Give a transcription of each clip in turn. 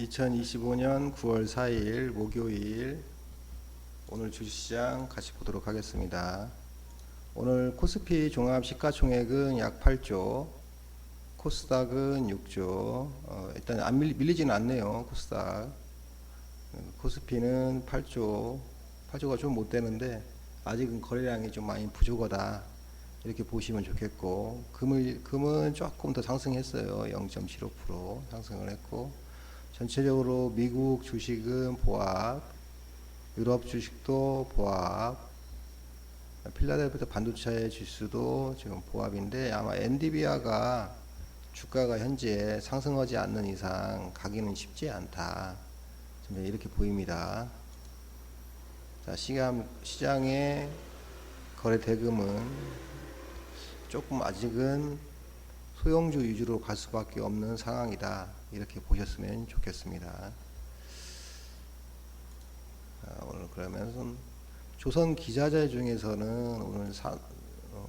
2025년 9월 4일 목요일 오늘 주식시장 같이 보도록 하겠습니다. 오늘 코스피 종합 시가총액은 약 8조, 코스닥은 6조. 일단 안 밀리지는 않네요. 코스피는 8조가 좀 못 되는데 아직은 거래량이 좀 많이 부족하다. 이렇게 보시면 좋겠고, 금은 조금 더 상승했어요. 0.75% 상승을 했고, 전체적으로 미국 주식은 보합, 유럽 주식도 보합, 필라델피아 반도체 지수도 지금 보합인데 아마 엔비디아가 주가가 현재 상승하지 않는 이상 가기는 쉽지 않다. 이렇게 보입니다. 자, 시장의 거래 대금은 조금 아직은 소형주 위주로 갈 수밖에 없는 상황이다. 이렇게 보셨으면 좋겠습니다. 오늘 그러면 조선 기자재 중에서는 오늘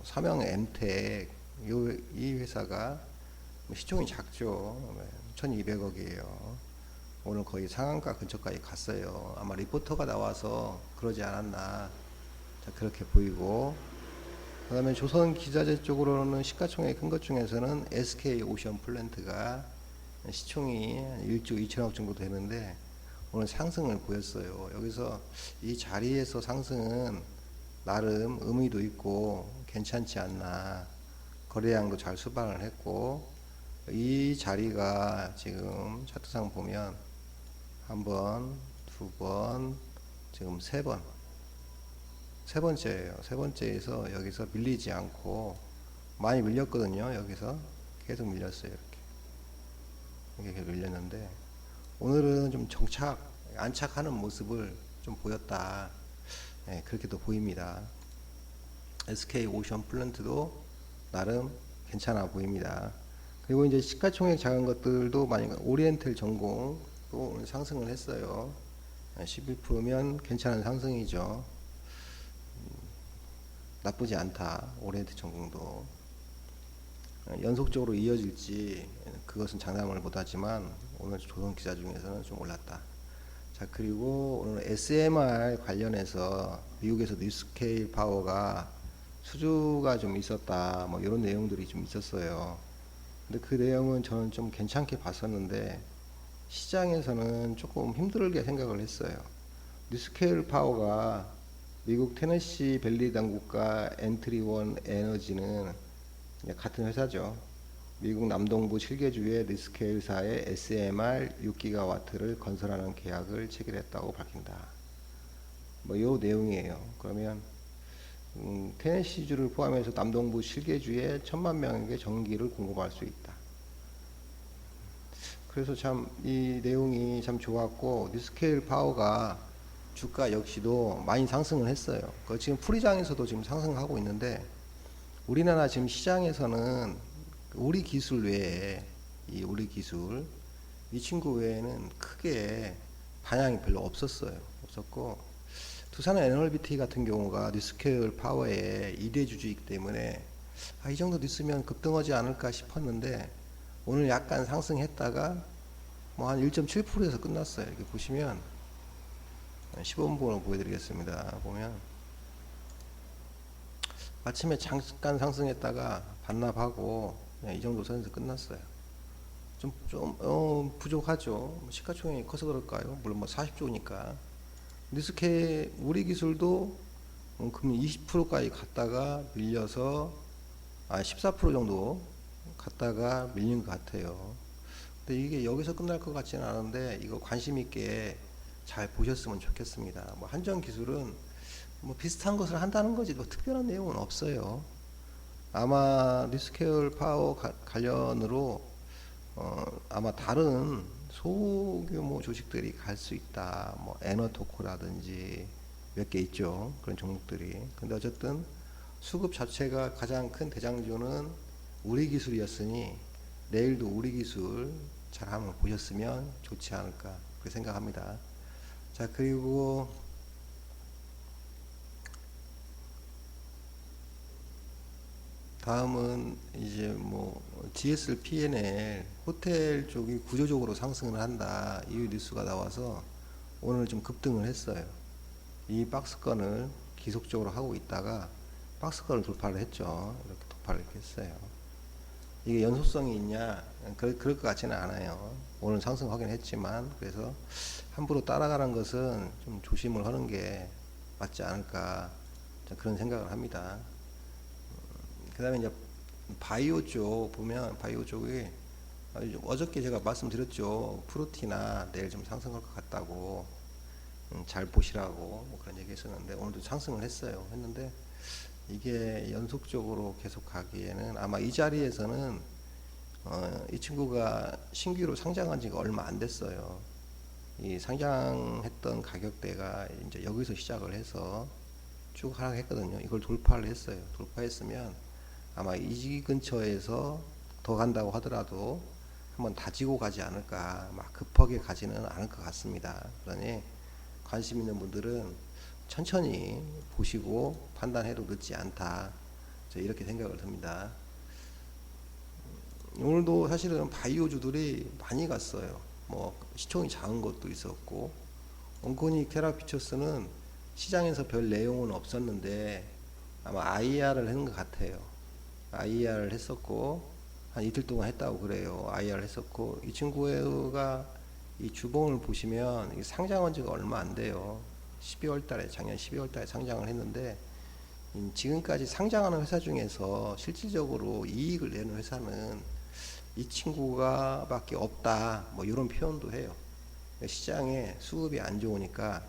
삼형 엠텍 이 회사가 시총이 작죠. 1200억이에요. 오늘 거의 상한가 근처까지 갔어요. 아마 리포터가 나와서 그러지 않았나. 자, 그렇게 보이고, 그 다음에 조선 기자재 쪽으로는 시가총액 큰 것 중에서는 SK 오션 플랜트가 시총이 1조 2천억 정도 되는데 오늘 상승을 보였어요. 여기서 이 자리에서 상승은 나름 의미도 있고 괜찮지 않나. 거래량도 잘 수반을 했고, 이 자리가 지금 차트상 보면 한 번, 두 번, 지금 세 번째예요. 세 번째에서 여기서 밀리지 않고 많이 밀렸거든요. 여기서 계속 밀렸어요. 이렇게 계속 밀렸는데 오늘은 좀 안착하는 모습을 좀 보였다. 네, 그렇게도 보입니다. SK 오션 플랜트도 나름 괜찮아 보입니다. 그리고 이제 시가총액 작은 것들도 많이, 오리엔탈 전공도 오늘 상승을 했어요. 11%면 괜찮은 상승이죠. 나쁘지 않다. 오리엔탈 전공도 연속적으로 이어질지 그것은 장담을 못하지만 오늘 조선 기자 중에서는 좀 올랐다. 자, 그리고 오늘 SMR 관련해서 미국에서 뉴스케일 파워가 수주가 좀 있었다. 뭐 이런 내용들이 좀 있었어요. 근데 그 내용은 저는 좀 괜찮게 봤었는데 시장에서는 조금 힘들게 생각을 했어요. 뉴스케일 파워가 미국 테네시 밸리 당국과 엔트리원 에너지는 같은 회사죠. 미국 남동부 7개주의 뉴스케일사의 SMR 6기가와트를 건설하는 계약을 체결했다고 밝힌다. 뭐 이 내용이에요. 그러면 테네시주를 포함해서 남동부 7개주에 1000만 명에게 전기를 공급할 수 있다. 그래서 참 이 내용이 참 좋았고, 뉴스케일 파워가 주가 역시도 많이 상승을 했어요. 지금 풀이장에서도 지금 상승하고 있는데 우리나라 지금 시장에서는 우리 기술 외에 우리 기술 이 친구 외에는 크게 반향이 별로 없었고, 두산 NLBT 같은 경우가 뉴스케일 파워의 2대 주주이기 때문에 이 정도 뉴스면 급등하지 않을까 싶었는데 오늘 약간 상승했다가 뭐 한 1.7%에서 끝났어요. 이렇게 보시면 15분봉으로 보여드리겠습니다. 보면 아침에 잠깐 상승했다가 반납하고 이 정도 선에서 끝났어요. 좀 부족하죠. 시가총액이 커서 그럴까요? 물론 뭐 40조니까. 뉴스케 우리 기술도 금리 20%까지 갔다가 밀려서 14% 정도 갔다가 밀린 것 같아요. 근데 이게 여기서 끝날 것 같지는 않은데 이거 관심 있게 잘 보셨으면 좋겠습니다. 뭐 한정 기술은 뭐 비슷한 것을 한다는 거지 뭐 특별한 내용은 없어요. 아마 뉴스케일 파워 관련으로 아마 다른 소규모 조직들이 갈 수 있다. 뭐 에너토코라든지 몇 개 있죠. 그런 종목들이. 근데 어쨌든 수급 자체가 가장 큰 대장주는 우리 기술이었으니 내일도 우리 기술 잘 한번 보셨으면 좋지 않을까 그렇게 생각합니다. 자, 그리고 다음은 이제 뭐 GSL P&L 호텔 쪽이 구조적으로 상승을 한다 이 뉴스가 나와서 오늘 좀 급등을 했어요. 이 박스권을 기속적으로 하고 있다가 박스권을 돌파를 했죠. 이렇게 돌파를 이렇게 했어요. 이게 연속성이 있냐? 그럴 것 같지는 않아요. 오늘 상승 확인했지만 그래서 함부로 따라가는 것은 좀 조심을 하는 게 맞지 않을까 그런 생각을 합니다. 그 다음에 이제 바이오 쪽 보면 바이오 쪽이 어저께 제가 말씀드렸죠. 프로티나 내일 좀 상승할 것 같다고 잘 보시라고 뭐 그런 얘기 했었는데 오늘도 상승을 했는데 이게 연속적으로 계속 가기에는 아마 이 자리에서는 이 친구가 신규로 상장한 지가 얼마 안 됐어요. 이 상장했던 가격대가 이제 여기서 시작을 해서 쭉 하락했거든요. 이걸 돌파를 했어요. 돌파했으면 아마 이 근처에서 더 간다고 하더라도 한번 다지고 가지 않을까. 막 급하게 가지는 않을 것 같습니다. 그러니 관심 있는 분들은 천천히 보시고 판단해도 늦지 않다. 이렇게 생각을 듭니다. 오늘도 사실은 바이오주들이 많이 갔어요. 뭐 시총이 작은 것도 있었고 온코닉 테라피처스는 시장에서 별 내용은 없었는데 아마 IR을 한 것 같아요. IR을 했었고 한 이틀 동안 했다고 그래요. IR을 했었고 이 친구가 이 주봉을 보시면 상장한 지가 얼마 안 돼요. 12월 달에 작년 12월 달에 상장을 했는데 지금까지 상장하는 회사 중에서 실질적으로 이익을 내는 회사는 이 친구가 밖에 없다 뭐 이런 표현도 해요. 시장에 수급이 안 좋으니까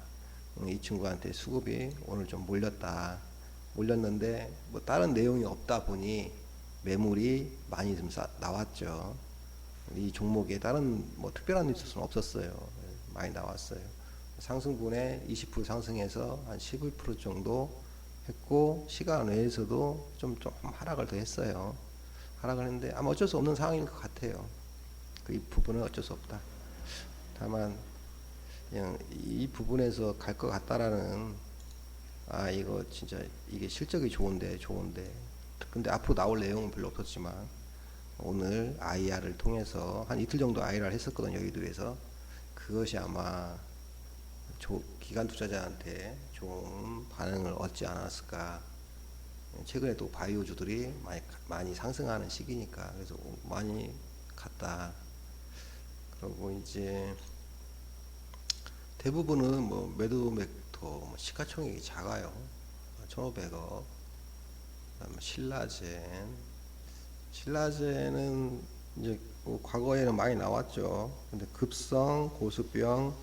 이 친구한테 수급이 오늘 좀 몰렸는데 뭐 다른 내용이 없다 보니 매물이 많이 좀 나왔죠. 이 종목에 다른 뭐 특별한 뉴스는 없었어요. 많이 나왔어요. 상승분에 20% 상승해서 한 11% 정도 했고 시간 외에서도 좀 하락을 더 했어요. 하락을 했는데 아마 어쩔 수 없는 상황인 것 같아요. 이 부분은 어쩔 수 없다. 다만 그냥 이 부분에서 갈 것 같다라는 이거 진짜 이게 실적이 좋은데 근데 앞으로 나올 내용은 별로 없었지만 오늘 IR을 통해서 한 이틀 정도 IR 했었거든요. 여의도에서 그것이 아마 기관 투자자한테 좋은 반응을 얻지 않았을까. 최근에 또 바이오주들이 많이 상승하는 시기니까 그래서 많이 갔다. 그리고 이제 대부분은 뭐 매도맥도 뭐 시가총액이 작아요. 1,500억. 그다음에 신라젠은 이제 뭐 과거에는 많이 나왔죠. 근데 급성 고수병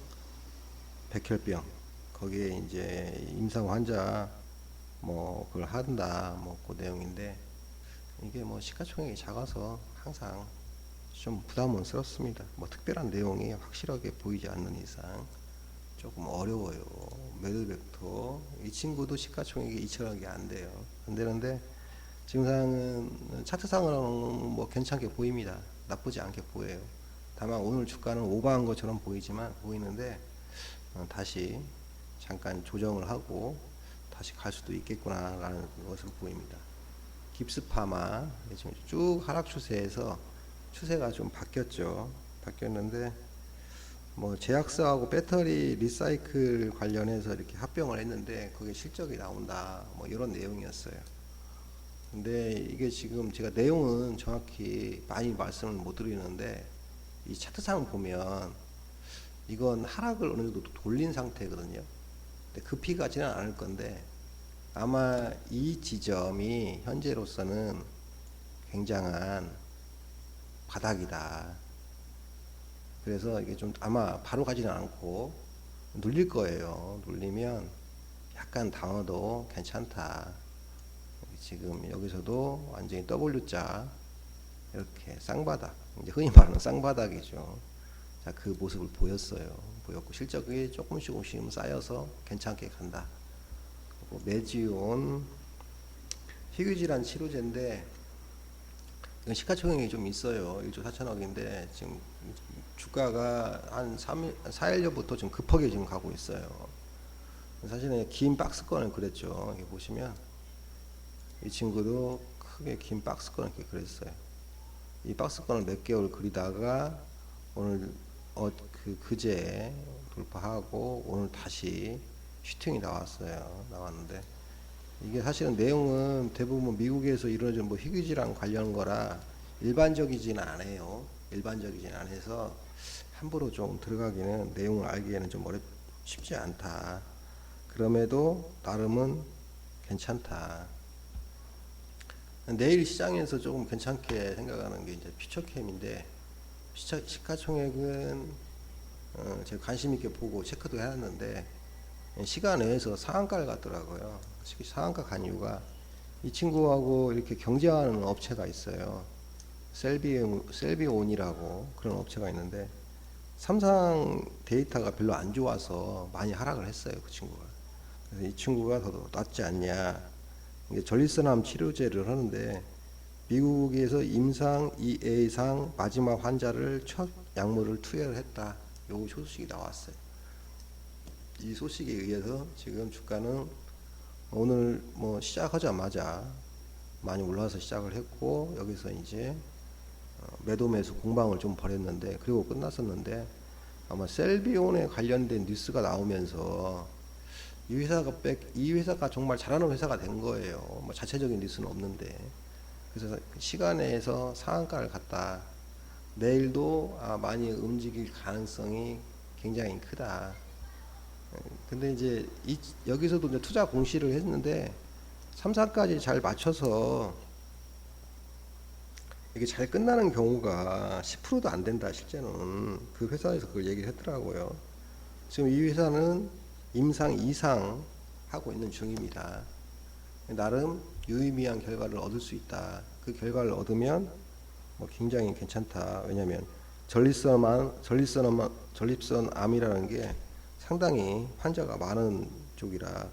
백혈병 거기에 이제 임상 환자 뭐 그걸 한다 뭐 그 내용인데 이게 뭐 시가총액이 작아서 항상 좀 부담스럽습니다. 뭐 특별한 내용이 확실하게 보이지 않는 이상 조금 어려워요. 매도벡터 이 친구도 시가총액이 2천억이 안 돼요. 안 되는데 지금상은 차트상으로는 뭐 괜찮게 보입니다. 나쁘지 않게 보여요. 다만 오늘 주가는 오버한 것처럼 보이는데 다시 잠깐 조정을 하고 다시 갈 수도 있겠구나라는 것으로 보입니다. 깁스파마 지금 쭉 하락 추세에서 추세가 좀 바뀌었는데 뭐 제약사하고 배터리 리사이클 관련해서 이렇게 합병을 했는데 그게 실적이 나온다 뭐 이런 내용이었어요. 근데 이게 지금 제가 내용은 정확히 많이 말씀을 못 드리는데 이 차트상 보면 이건 하락을 어느 정도 돌린 상태거든요. 근데 급히 가지는 않을 건데 아마 이 지점이 현재로서는 굉장한 바닥이다. 그래서 이게 좀 아마 바로 가지는 않고 눌릴 거예요. 눌리면 약간 당어도 괜찮다. 지금 여기서도 완전히 W자 이렇게 쌍바닥, 이제 흔히 말하는 쌍바닥이죠. 자, 그 모습을 보였고 실적이 조금씩 쌓여서 괜찮게 간다. 메지온 희귀질환 치료제인데 이건 시가총액이 좀 있어요. 1조 4천억인데 지금 주가가 한 4일부터 좀 급하게 지금 가고 있어요. 사실은 긴 박스권을 그랬죠. 여기 보시면 이 친구도 크게 긴 박스권을 이렇게 그렸어요. 이 박스권을 몇 개월 그리다가 오늘 그제 돌파하고 오늘 다시 슈팅이 나왔는데 이게 사실은 내용은 대부분 미국에서 이루어진 뭐 희귀질환 관련 거라 일반적이지는 않아요. 일반적이진 않아서 함부로 좀 들어가기는 내용을 알기에는 좀 쉽지 않다. 그럼에도 나름은 괜찮다. 내일 시장에서 조금 괜찮게 생각하는 게 이제 퓨처캠인데 시가총액은 제가 관심 있게 보고 체크도 해놨는데 시간 외에서 상한가를 갔더라고요. 상한가 간 이유가 이 친구하고 이렇게 경쟁하는 업체가 있어요. 셀비온이라고 그런 업체가 있는데 삼성 데이터가 별로 안 좋아서 많이 하락을 했어요. 그 친구가. 그래서 이 친구가 더 낫지 않냐. 이게 전립선암 치료제를 하는데 미국에서 임상 2A상 마지막 환자를 첫 약물을 투여를 했다. 요 소식이 나왔어요. 이 소식에 의해서 지금 주가는 오늘 뭐 시작하자마자 많이 올라와서 시작을 했고 여기서 이제 매도 매수 공방을 좀 벌였는데 그리고 끝났었는데 아마 셀비온에 관련된 뉴스가 나오면서 이 회사가 정말 잘하는 회사가 된 거예요. 뭐 자체적인 뉴스는 없는데 그래서 시간에서 상한가를 갔다. 내일도 많이 움직일 가능성이 굉장히 크다. 근데 이제 여기서도 이제 투자 공시를 했는데 3, 4까지 잘 맞춰서 이게 잘 끝나는 경우가 10%도 안 된다. 실제는 그 회사에서 그걸 얘기를 했더라고요. 지금 이 회사는 임상 2상 하고 있는 중입니다. 나름 유의미한 결과를 얻을 수 있다. 그 결과를 얻으면 뭐 굉장히 괜찮다. 왜냐하면 전립선암이라는 게 상당히 환자가 많은 쪽이라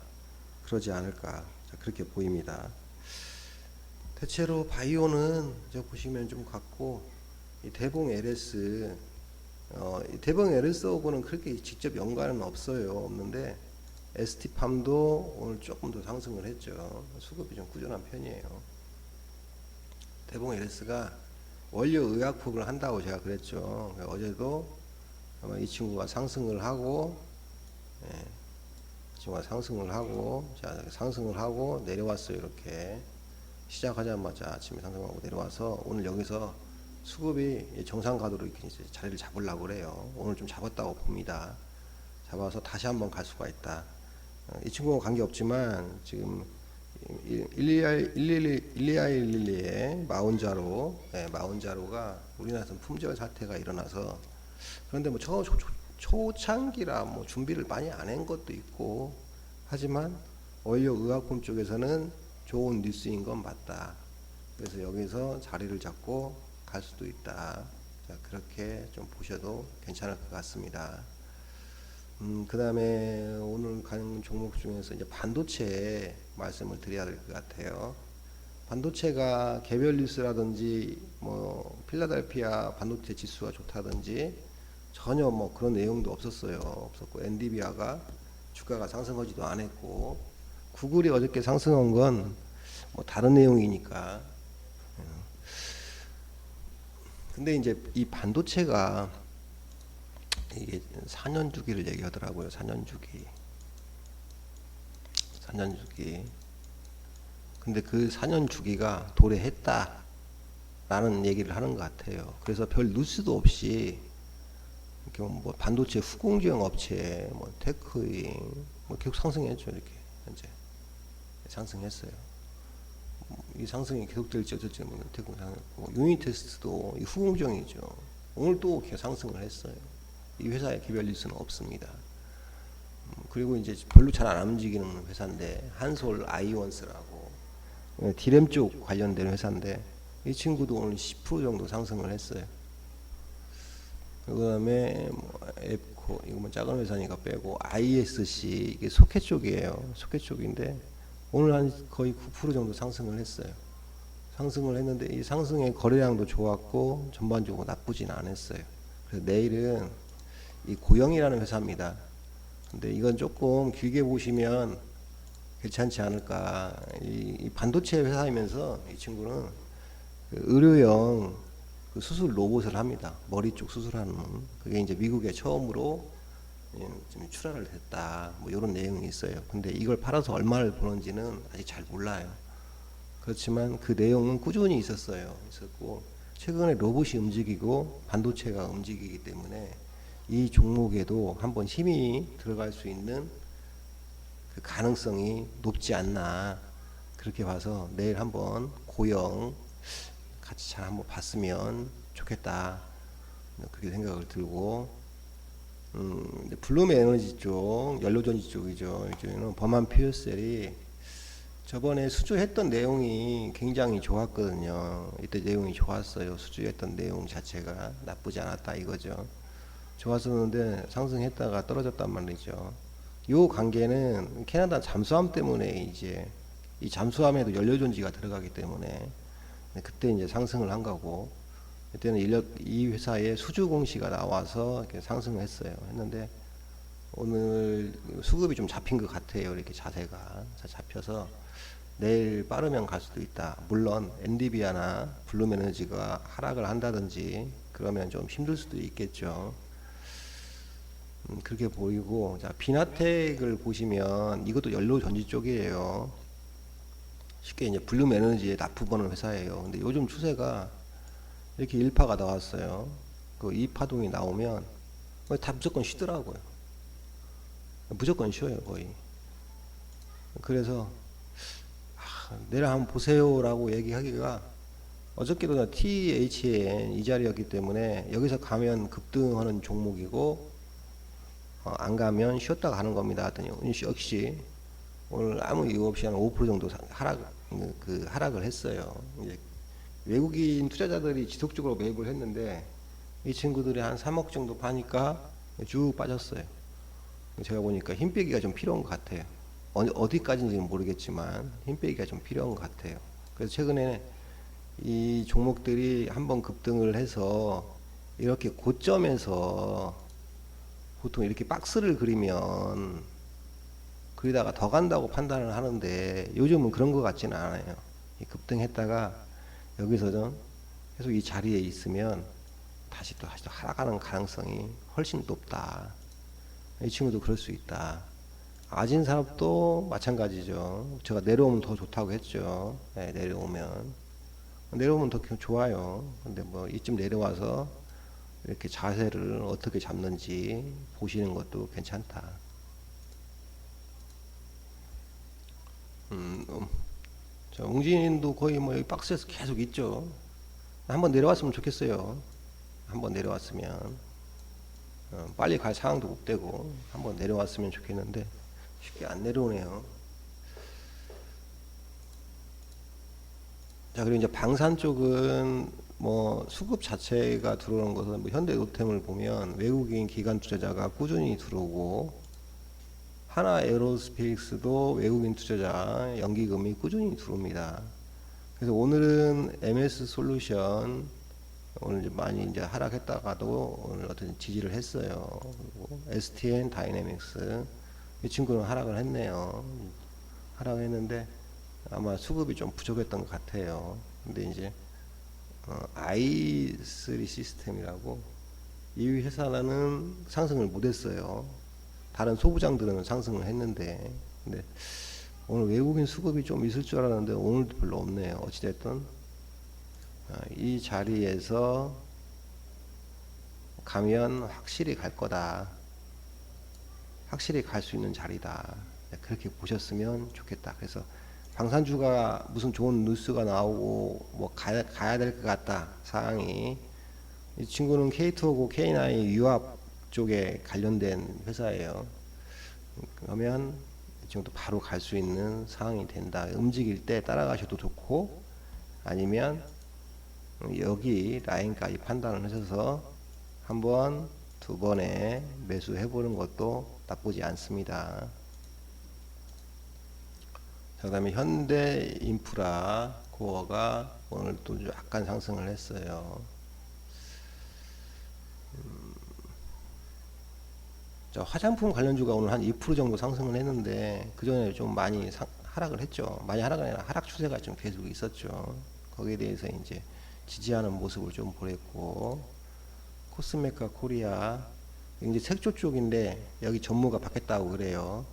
그러지 않을까 그렇게 보입니다. 대체로 바이오는 저 보시면 좀 같고 이 대봉 LS 대봉 LS하고는 그렇게 직접 연관은 없는데 ST팜도 오늘 조금 더 상승을 했죠. 수급이 좀 꾸준한 편이에요. 대봉 LS가 원료 의약품을 한다고 제가 그랬죠. 어제도 아마 이 친구가 상승을 하고 자, 상승을 하고 내려왔어요. 이렇게 시작하자마자 아침에 상승하고 내려와서 오늘 여기서 수급이 정상 가도로 이렇게 이제 자리를 잡으려고 그래요. 오늘 좀 잡았다고 봅니다. 잡아서 다시 한번 갈 수가 있다. 이 친구와 관계없지만 지금 1211의 마운자로가 우리나라에서 품절 사태가 일어나서 그런데 뭐 초창기라 뭐 준비를 많이 안 한 것도 있고 하지만 원료 의약품 쪽에서는 좋은 뉴스인 건 맞다. 그래서 여기서 자리를 잡고 갈 수도 있다. 자, 그렇게 좀 보셔도 괜찮을 것 같습니다. 그 다음에 오늘 가는 종목 중에서 이제 반도체 말씀을 드려야 될 것 같아요. 반도체가 개별 뉴스라든지 뭐 필라델피아 반도체 지수가 좋다든지 전혀 뭐 그런 내용도 없었고 엔비디아가 주가가 상승하지도 않았고 구글이 어저께 상승한 건 뭐 다른 내용이니까. 근데 이제 이 반도체가 이게 4년 주기를 얘기하더라고요. 4년 주기. 근데 그 4년 주기가 도래했다 라는 얘기를 하는 것 같아요. 그래서 별 뉴스도 없이 뭐 반도체 후공정 업체, 뭐 테크인, 뭐 계속 상승했죠. 이렇게 현재 상승했어요. 이 상승이 계속될지 어쩔지 모르겠는데 테크인 상승했고 유니테스트도 이 후공정이죠. 오늘 또 계속 상승을 했어요. 이 회사의 개별 뉴스는 없습니다. 그리고 이제 별로 잘 안 움직이는 회사인데 한솔 아이온스라고 디램 쪽 관련된 회사인데 이 친구도 오늘 10% 정도 상승을 했어요. 그다음에 뭐 앱코 이거 뭐 작은 회사니까 빼고 ISC 이게 소켓 쪽이에요. 소켓 쪽인데 오늘 한 거의 9% 정도 상승을 했어요. 상승을 했는데 이 상승의 거래량도 좋았고 전반적으로 나쁘진 않았어요. 그래서 내일은 이 고영이라는 회사입니다. 근데 이건 조금 길게 보시면 괜찮지 않을까. 이 반도체 회사이면서 이 친구는 그 의료용 그 수술 로봇을 합니다. 머리 쪽 수술하는. 그게 이제 미국에 처음으로 좀 출하를 했다. 뭐 이런 내용이 있어요. 근데 이걸 팔아서 얼마를 버는지는 아직 잘 몰라요. 그렇지만 그 내용은 꾸준히 있었고 최근에 로봇이 움직이고 반도체가 움직이기 때문에 이 종목에도 한번 힘이 들어갈 수 있는 그 가능성이 높지 않나 그렇게 봐서 내일 한번 고영 같이 잘 한번 봤으면 좋겠다 그렇게 생각을 들고 블룸 에너지 쪽 연료전지 쪽이죠. 이제는 범한 퓨어셀이 저번에 수주했던 내용이 굉장히 좋았거든요. 이때 내용이 좋았어요. 수주했던 내용 자체가 나쁘지 않았다 이거죠. 좋았었는데 상승했다가 떨어졌단 말이죠. 요 관계는 캐나다 잠수함 때문에 이제 이 잠수함에도 연료전지가 들어가기 때문에 그때 이제 상승을 한 거고 그때는 이 회사의 수주 공시가 나와서 이렇게 상승을 했는데 오늘 수급이 좀 잡힌 것 같아요. 이렇게 자세가 잡혀서 내일 빠르면 갈 수도 있다. 물론 엔디비아나 블룸에너지가 하락을 한다든지 그러면 좀 힘들 수도 있겠죠. 그렇게 보이고 자 비나텍을 보시면 이것도 연료전지 쪽이에요. 쉽게 이제 블룸에너지에 납부하는 회사예요. 근데 요즘 추세가 이렇게 1파가 나왔어요. 그 2파동이 나오면 다 무조건 쉬더라고요. 무조건 쉬어요 거의. 그래서 내일 한번 보세요라고 얘기하기가 어저께도 THN 이 자리였기 때문에 여기서 가면 급등하는 종목이고 안 가면 쉬었다 가는 겁니다. 하더니 역시 오늘 아무 이유 없이 한 5% 정도 하락을 했어요. 이제 외국인 투자자들이 지속적으로 매입을 했는데 이 친구들이 한 3억 정도 파니까 쭉 빠졌어요. 제가 보니까 힘 빼기가 좀 필요한 것 같아요. 어디까지인지는 모르겠지만 힘 빼기가 좀 필요한 것 같아요. 그래서 최근에 이 종목들이 한번 급등을 해서 이렇게 고점에서 보통 이렇게 박스를 그리면 그리다가 더 간다고 판단을 하는데 요즘은 그런 것 같지는 않아요. 급등했다가 여기서 좀 계속 이 자리에 있으면 다시 또 하락하는 가능성이 훨씬 높다. 이 친구도 그럴 수 있다. 아진산업도 마찬가지죠. 제가 내려오면 더 좋다고 했죠. 네, 내려오면 더 좋아요. 근데 뭐 이쯤 내려와서 이렇게 자세를 어떻게 잡는지 보시는 것도 괜찮다. 자, 웅진도 거의 뭐 여기 박스에서 계속 있죠. 한번 내려왔으면 좋겠어요. 한번 내려왔으면 빨리 갈 상황도 못 되고 한번 내려왔으면 좋겠는데 쉽게 안 내려오네요. 자 그리고 이제 방산 쪽은 뭐 수급 자체가 들어오는 것은 뭐 현대노템을 보면 외국인 기관 투자자가 꾸준히 들어오고 하나 에어로스페이스도 외국인 투자자 연기금이 꾸준히 들어옵니다. 그래서 오늘은 MS 솔루션 오늘 이제 많이 이제 하락했다가도 오늘 어떤 지지를 했어요. 그리고 STN 다이내믹스 이 친구는 하락을 했네요. 하락했는데 아마 수급이 좀 부족했던 것 같아요. 근데 이제 i3 시스템이라고 이 회사는 상승을 못했어요. 다른 소부장들은 상승을 했는데 근데 오늘 외국인 수급이 좀 있을 줄 알았는데 오늘도 별로 없네요. 어찌됐든 이 자리에서 가면 확실히 갈 거다. 확실히 갈 수 있는 자리다. 그렇게 보셨으면 좋겠다. 그래서 방산주가 무슨 좋은 뉴스가 나오고 뭐 가야 될 것 같다. 사항이 이 친구는 K2하고 K9 유압 쪽에 관련된 회사예요. 그러면 이 친구도 바로 갈 수 있는 상황이 된다. 움직일 때 따라가셔도 좋고 아니면 여기 라인까지 판단을 하셔서 한번 두 번에 매수해 보는 것도 나쁘지 않습니다. 자, 그 다음에 현대 인프라 코어가 오늘 또 약간 상승을 했어요. 자, 화장품 관련주가 오늘 한 2% 정도 상승을 했는데 그 전에 좀 많이 하락을 했죠. 많이 하락은 아니라 하락 추세가 좀 계속 있었죠. 거기에 대해서 이제 지지하는 모습을 좀 보였고, 코스메카 코리아 이제 색조 쪽인데 여기 전무가 바뀌었다고 그래요.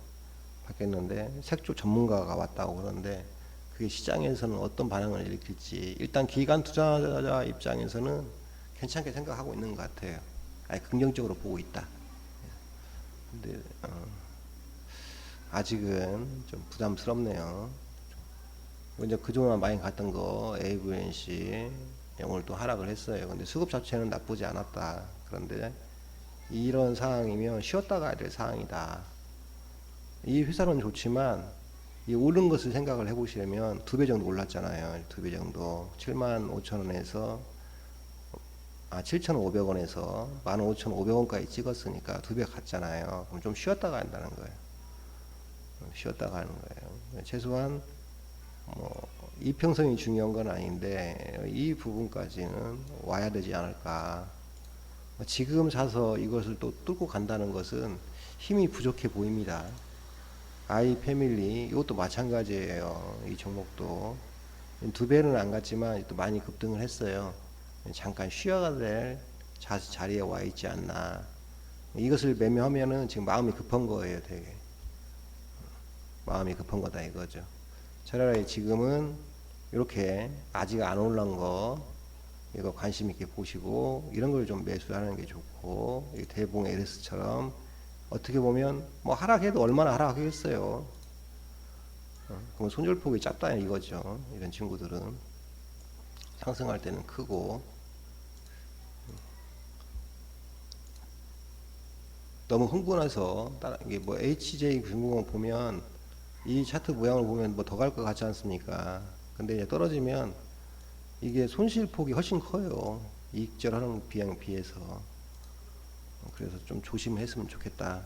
바뀌었는데 색조 전문가가 왔다고 그러는데 그게 시장에서는 어떤 반응을 일으킬지 일단 기관 투자자 입장에서는 괜찮게 생각하고 있는 것 같아요. 아니, 긍정적으로 보고 있다. 근데 아직은 좀 부담스럽네요. 이제 그동안 많이 갔던 거 AVNC 오늘 또 하락을 했어요. 근데 수급 자체는 나쁘지 않았다. 그런데 이런 상황이면 쉬었다 가야 될 상황이다. 이 회사는 좋지만 이 오른 것을 생각을 해보시려면 2배 정도 올랐잖아요. 2배 정도 75,000원에서 7,500원에서 15,500원까지 찍었으니까 2배 갔잖아요. 그럼 좀 쉬었다 가야 한다는 거예요. 쉬었다 가는 거예요. 최소한 뭐 이평선이 중요한 건 아닌데 이 부분까지는 와야 되지 않을까. 지금 사서 이것을 또 뚫고 간다는 것은 힘이 부족해 보입니다. 아이 패밀리 이것도 마찬가지예요. 이 종목도 2배는 안 갔지만 또 많이 급등을 했어요. 잠깐 쉬어야 될 자리에 와 있지 않나. 이것을 매매하면은 지금 마음이 급한 거예요. 되게 마음이 급한 거다 이거죠. 차라리 지금은 이렇게 아직 안 올라온 거 이거 관심 있게 보시고 이런 걸 좀 매수하는 게 좋고, 대봉 LS처럼 어떻게 보면 뭐 하락해도 얼마나 하락하겠어요. 그럼 손절폭이 작다 이거죠. 이런 친구들은 상승할 때는 크고, 너무 흥분해서 이게 뭐 HJ 금융원 보면 이 차트 모양을 보면 뭐 더 갈 것 같지 않습니까? 근데 이제 떨어지면 이게 손실폭이 훨씬 커요. 이익절하는 비용에 비해서. 그래서 좀 조심했으면 좋겠다.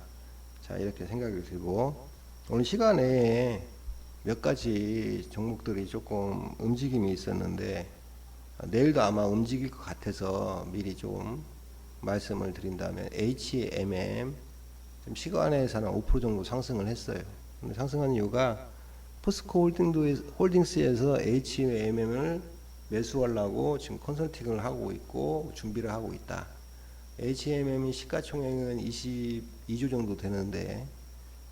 자, 이렇게 생각이 들고, 오늘 시간에 몇 가지 종목들이 조금 움직임이 있었는데 내일도 아마 움직일 것 같아서 미리 좀 말씀을 드린다면, HMM 시간에서는 5% 정도 상승을 했어요. 근데 상승한 이유가 포스코 홀딩스에서 HMM을 매수하려고 지금 컨설팅을 하고 있고 준비를 하고 있다. HMM이 시가총액은 22조 정도 되는데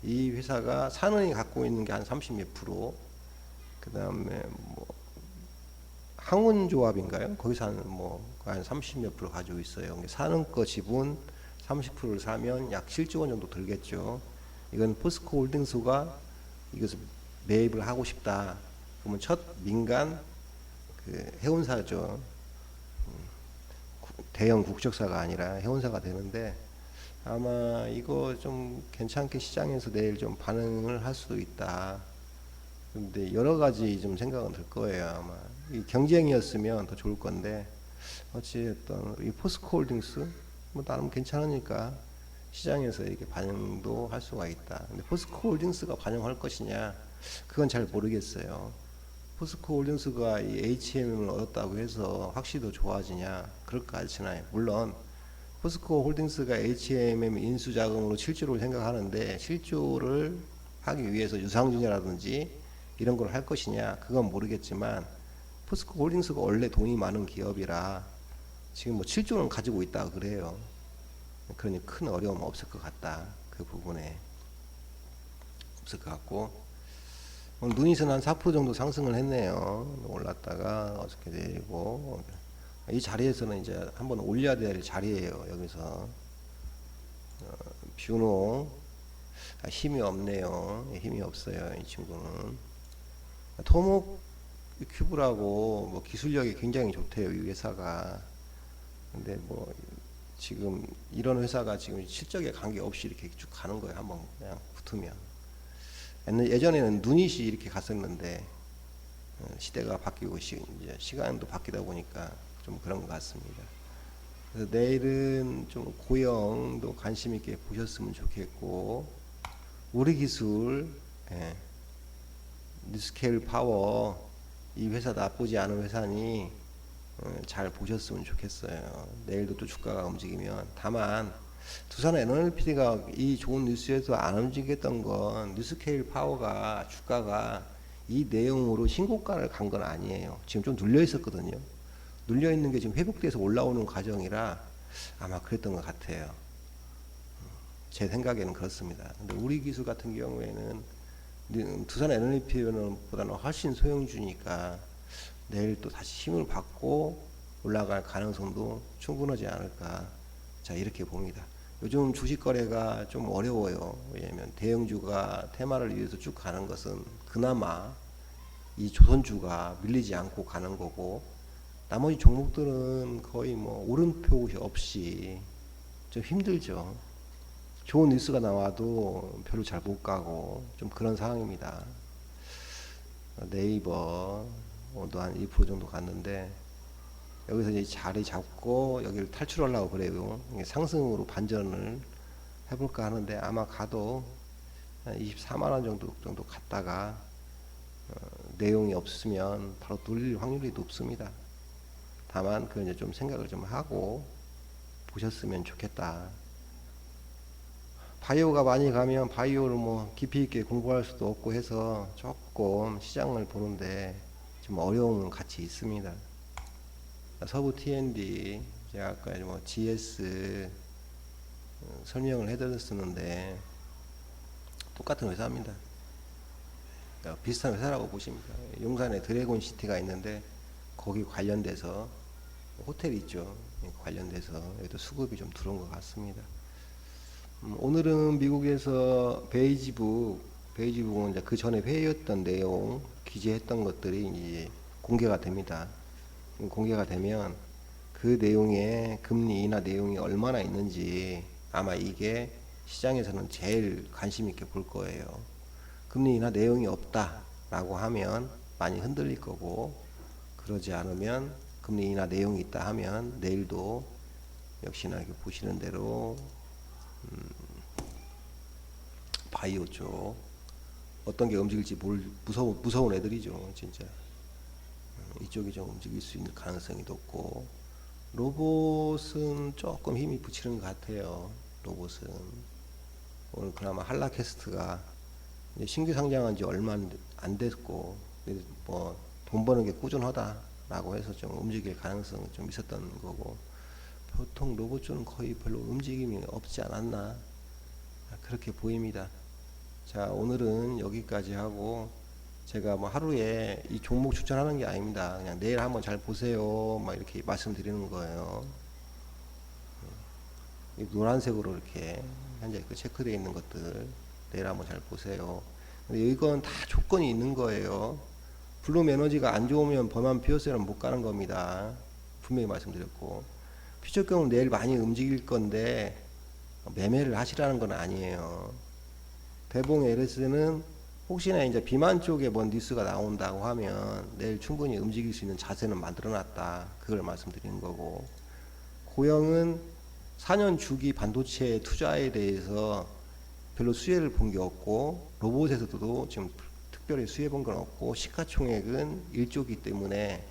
이 회사가 산은이 갖고 있는 게 한 30 몇 프로, 그 다음에 뭐 항운조합인가요? 거기서 한 30 몇 프로 가지고 있어요. 사는 거 지분 30%를 사면 약 7조 원 정도 들겠죠. 이건 포스코 홀딩스가 이것을 매입을 하고 싶다. 그러면 첫 민간 해운사죠. 대형 국적사가 아니라 해운사가 되는데 아마 이거 좀 괜찮게 시장에서 내일 좀 반응을 할 수도 있다. 근데 여러 가지 좀 생각은 들 거예요. 아마 이 경쟁이었으면 더 좋을 건데 어찌됐든 이 포스코 홀딩스 뭐 나름 괜찮으니까 시장에서 이렇게 반영도 할 수가 있다. 근데 포스코 홀딩스가 반영할 것이냐 그건 잘 모르겠어요. 포스코 홀딩스가 이 HMM을 얻었다고 해서 확실히 더 좋아지냐 그럴 것 같진 않아요. 물론 포스코 홀딩스가 HMM 인수 자금으로 7조를 생각하는데 7조를 하기 위해서 유상증자라든지 이런 걸 할 것이냐 그건 모르겠지만, 포스코 홀딩스가 원래 돈이 많은 기업이라 지금 뭐 7조는 가지고 있다 그래요. 그러니 큰 어려움 없을 것 같다. 그 부분에 없을 것 같고, 오늘 누닛은 한 4% 정도 상승을 했네요. 올랐다가 어저께 내리고, 이 자리에서는 이제 한번 올려야 될 자리예요. 여기서 뷰노 힘이 없네요. 힘이 없어요. 이 친구는 토목 큐브라고 뭐 기술력이 굉장히 좋대요. 이 회사가. 근데 뭐 지금 이런 회사가 지금 실적에 관계없이 이렇게 쭉 가는 거예요. 한번 그냥 붙으면. 예전에는 누닛이 이렇게 갔었는데 시대가 바뀌고 이제 시간도 바뀌다 보니까 좀 그런 것 같습니다. 그래서 내일은 좀 고영도 관심 있게 보셨으면 좋겠고, 우리 기술, 뉴스케일 파워 이 회사 나쁘지 않은 회사니 잘 보셨으면 좋겠어요. 내일도 또 주가가 움직이면, 다만 두산 NLP가 이 좋은 뉴스에서 안 움직였던 건 뉴스케일 파워가 주가가 이 내용으로 신고가를 간 건 아니에요. 지금 좀 눌려 있었거든요. 눌려 있는 게 지금 회복돼서 올라오는 과정이라 아마 그랬던 것 같아요. 제 생각에는 그렇습니다. 근데 우리 기술 같은 경우에는 두산 NLP보다는 훨씬 소형주니까 내일 또 다시 힘을 받고 올라갈 가능성도 충분하지 않을까. 자, 이렇게 봅니다. 요즘 주식 거래가 좀 어려워요. 왜냐하면 대형주가 테마를 위해서 쭉 가는 것은 그나마 이 조선주가 밀리지 않고 가는 거고, 나머지 종목들은 거의 뭐 오름표 없이 좀 힘들죠. 좋은 뉴스가 나와도 별로 잘 못 가고 좀 그런 상황입니다. 네이버 오늘도 한 2% 정도 갔는데 여기서 이제 자리 잡고 여기를 탈출하려고 그래요. 상승으로 반전을 해볼까 하는데 아마 가도 한 24만 원 정도 갔다가 내용이 없으면 바로 뚫릴 확률이 높습니다. 다만 그 이제 좀 생각을 좀 하고 보셨으면 좋겠다. 바이오가 많이 가면 바이오를 뭐 깊이 있게 공부할 수도 없고 해서 조금 시장을 보는데 좀 어려움은 같이 있습니다. 서부 T&D 제가 아까 뭐 GS 설명을 해드렸었는데 똑같은 회사입니다. 그러니까 비슷한 회사라고 보십니다. 용산에 드래곤 시티가 있는데 거기 관련돼서 호텔 있죠. 관련돼서 여기도 수급이 좀 들어온 것 같습니다. 오늘은 미국에서 베이지북은 이제 그 전에 회의했던 내용, 기재했던 것들이 이제 공개가 됩니다. 공개가 되면 그 내용에 금리 인하 내용이 얼마나 있는지 아마 이게 시장에서는 제일 관심 있게 볼 거예요. 금리 인하 내용이 없다라고 하면 많이 흔들릴 거고, 그러지 않으면 금리 인하 내용이 있다 하면 내일도 역시나 이렇게 보시는 대로 바이오 쪽 어떤 게 움직일지 무서운 애들이죠. 진짜 이쪽이 좀 움직일 수 있는 가능성이 높고, 로봇은 조금 힘이 붙이는 것 같아요. 로봇은 오늘 그나마 한라캐스트가 신규 상장한 지 얼마 안 됐고 뭐 돈 버는 게 꾸준하다라고 해서 좀 움직일 가능성이 좀 있었던 거고, 보통 로봇 쪽은 거의 별로 움직임이 없지 않았나 그렇게 보입니다. 자, 오늘은 여기까지 하고, 제가 뭐 하루에 이 종목 추천하는 게 아닙니다. 그냥 내일 한번 잘 보세요 막 이렇게 말씀드리는 거예요. 이 노란색으로 이렇게 현재 그 체크되어 있는 것들 내일 한번 잘 보세요. 근데 이건 다 조건이 있는 거예요. 블룸 에너지가 안 좋으면 범한 피어스는 못 가는 겁니다. 분명히 말씀드렸고, 퓨처금은 내일 많이 움직일 건데 매매를 하시라는 건 아니에요. 대봉 LS는 혹시나 이제 비만 쪽에 뭔 뉴스가 나온다고 하면 내일 충분히 움직일 수 있는 자세는 만들어놨다, 그걸 말씀드리는 거고, 고영은 4년 주기 반도체 투자에 대해서 별로 수혜를 본 게 없고, 로봇에서도 지금 특별히 수혜 본 건 없고, 시가총액은 1조기 때문에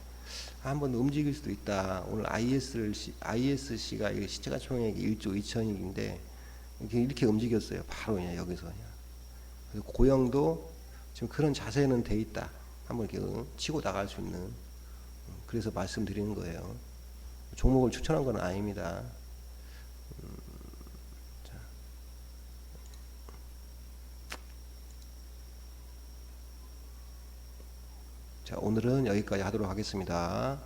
한번 움직일 수도 있다. 오늘 ISC가 시가총액이 1조 2천억인데 이렇게 움직였어요. 바로 그냥 여기서 그냥. 그래서 고영도 지금 그런 자세는 돼 있다. 한번 이렇게 치고 나갈 수 있는. 그래서 말씀드리는 거예요. 종목을 추천한 건 아닙니다. 자, 오늘은 여기까지 하도록 하겠습니다.